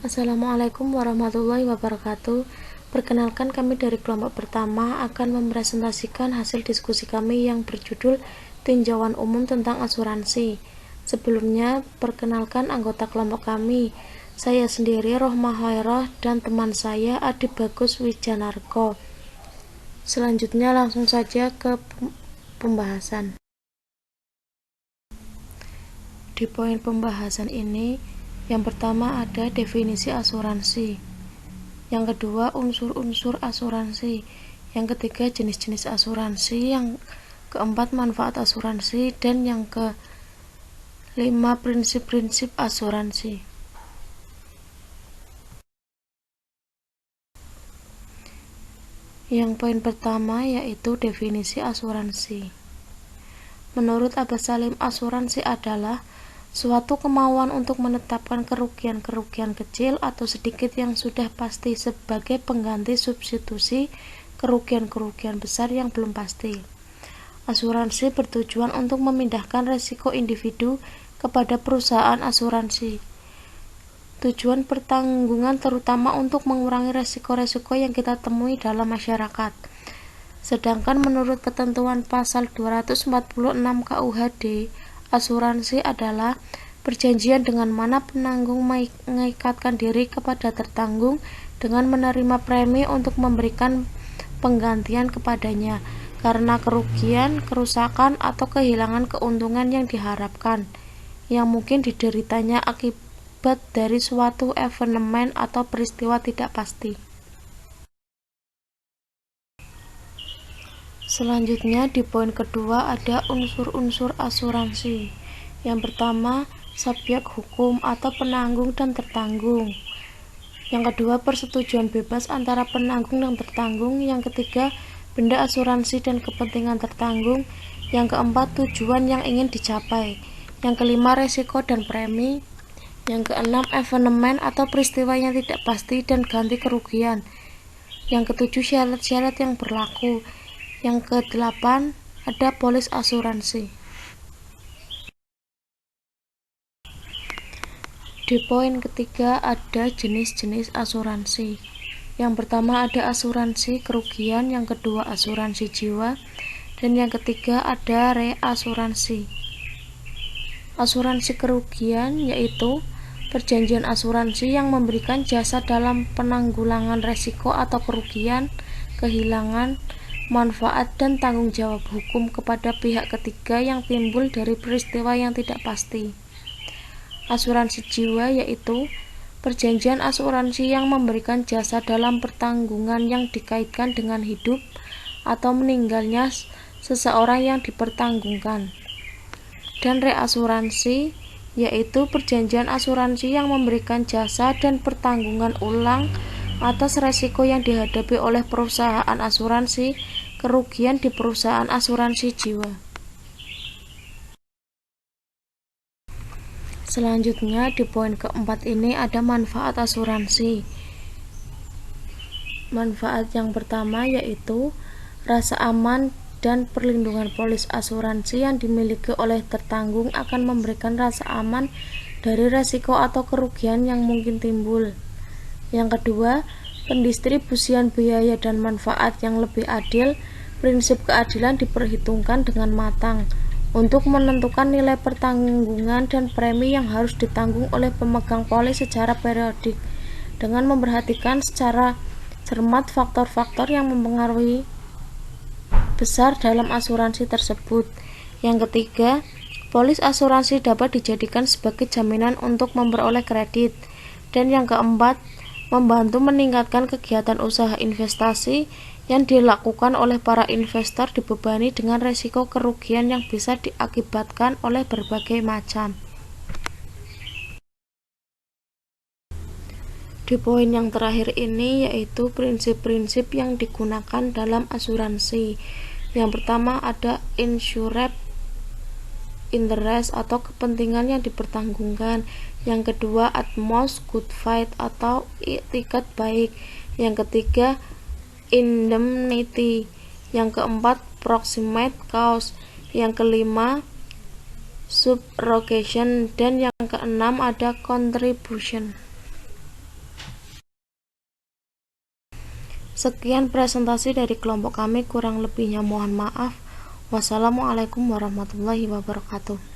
Assalamualaikum warahmatullahi wabarakatuh. Perkenalkan, kami dari kelompok pertama akan mempresentasikan hasil diskusi kami yang berjudul Tinjauan Umum tentang Asuransi. Sebelumnya, perkenalkan anggota kelompok kami. Saya sendiri Rohmah Hoiroh dan teman saya Adi Bagus Wijanarko. Selanjutnya langsung saja ke pembahasan. Di poin pembahasan ini, yang pertama ada definisi asuransi, yang kedua unsur-unsur asuransi, yang ketiga jenis-jenis asuransi, yang keempat manfaat asuransi, dan yang kelima prinsip-prinsip asuransi. Yang poin pertama yaitu definisi asuransi. Menurut Abbas Salim, asuransi adalah suatu kemauan untuk menetapkan kerugian-kerugian kecil atau sedikit yang sudah pasti sebagai pengganti substitusi kerugian-kerugian besar yang belum pasti. Asuransi bertujuan untuk memindahkan risiko individu kepada perusahaan asuransi. Tujuan pertanggungan terutama untuk mengurangi risiko-risiko yang kita temui dalam masyarakat. Sedangkan menurut ketentuan pasal 246 KUHD, asuransi adalah perjanjian dengan mana penanggung mengikatkan diri kepada tertanggung dengan menerima premi untuk memberikan penggantian kepadanya karena kerugian, kerusakan, atau kehilangan keuntungan yang diharapkan, yang mungkin dideritanya akibat dari suatu evenement atau peristiwa tidak pasti. Selanjutnya di poin kedua ada unsur-unsur asuransi. Yang pertama, subjek hukum atau penanggung dan tertanggung. Yang kedua, persetujuan bebas antara penanggung dan tertanggung. Yang ketiga, benda asuransi dan kepentingan tertanggung. Yang keempat, tujuan yang ingin dicapai. Yang kelima, resiko dan premi. Yang keenam, evenement atau peristiwa yang tidak pasti dan ganti kerugian. Yang ketujuh, syarat-syarat yang berlaku. Yang kedelapan, ada polis asuransi. Di poin ketiga ada jenis-jenis asuransi. Yang pertama ada asuransi kerugian, yang kedua asuransi jiwa, dan yang ketiga ada reasuransi. Asuransi kerugian yaitu perjanjian asuransi yang memberikan jasa dalam penanggulangan risiko atau kerugian, kehilangan, manfaat, dan tanggung jawab hukum kepada pihak ketiga yang timbul dari peristiwa yang tidak pasti. Asuransi jiwa yaitu perjanjian asuransi yang memberikan jasa dalam pertanggungan yang dikaitkan dengan hidup atau meninggalnya seseorang yang dipertanggungkan. Dan reasuransi yaitu perjanjian asuransi yang memberikan jasa dan pertanggungan ulang atas resiko yang dihadapi oleh perusahaan asuransi kerugian di perusahaan asuransi jiwa. Selanjutnya di poin keempat ini ada manfaat asuransi. Manfaat yang pertama yaitu rasa aman dan perlindungan polis asuransi yang dimiliki oleh tertanggung akan memberikan rasa aman dari resiko atau kerugian yang mungkin timbul. Yang kedua, pendistribusian biaya dan manfaat yang lebih adil. Prinsip keadilan diperhitungkan dengan matang untuk menentukan nilai pertanggungan dan premi yang harus ditanggung oleh pemegang polis secara periodik dengan memperhatikan secara cermat faktor-faktor yang mempengaruhi besar dalam asuransi tersebut. Yang ketiga, polis asuransi dapat dijadikan sebagai jaminan untuk memperoleh kredit. Dan yang keempat, membantu meningkatkan kegiatan usaha investasi yang dilakukan oleh para investor dibebani dengan risiko kerugian yang bisa diakibatkan oleh berbagai macam. Di poin yang terakhir ini yaitu prinsip-prinsip yang digunakan dalam asuransi. Yang pertama ada insured interest atau kepentingan yang dipertanggungkan. Yang kedua utmost good faith atau itikat baik. Yang ketiga indemnity. Yang keempat proximate cause. Yang kelima subrogation, dan yang keenam ada contribution. Sekian presentasi dari kelompok kami, kurang lebihnya mohon maaf. Wassalamualaikum warahmatullahi wabarakatuh.